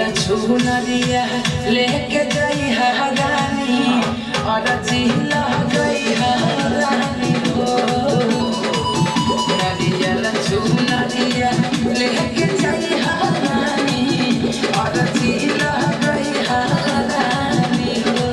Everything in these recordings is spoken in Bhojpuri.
छुनरिया लेके गई रानी और जिला गई रानी हो नरिया छुनरिया लेके गई रानी और जिला गई रानी हो।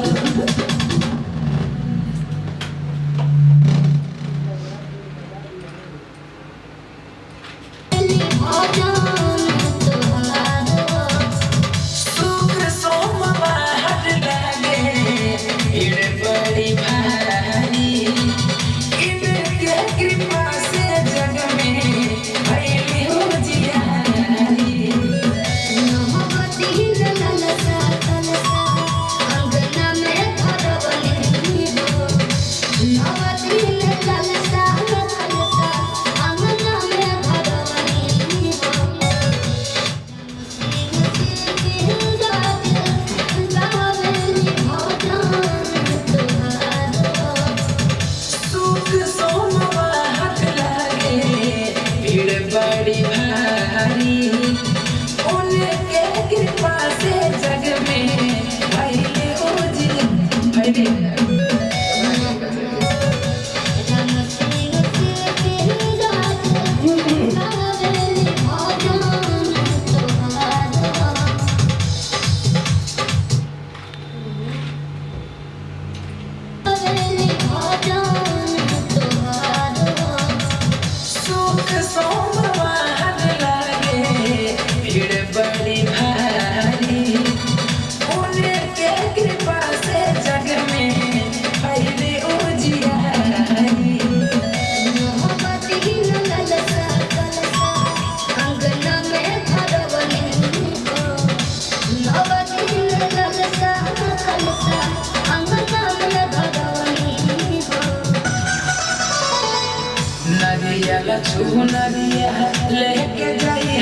छुनरिया लेके गई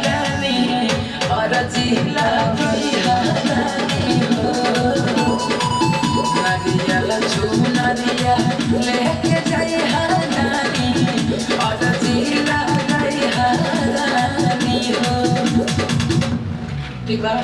रानी और जिला गई रानी हो नरिया छुनरिया लेके गई रानी और जिला गई रानी हो। ठीक बा।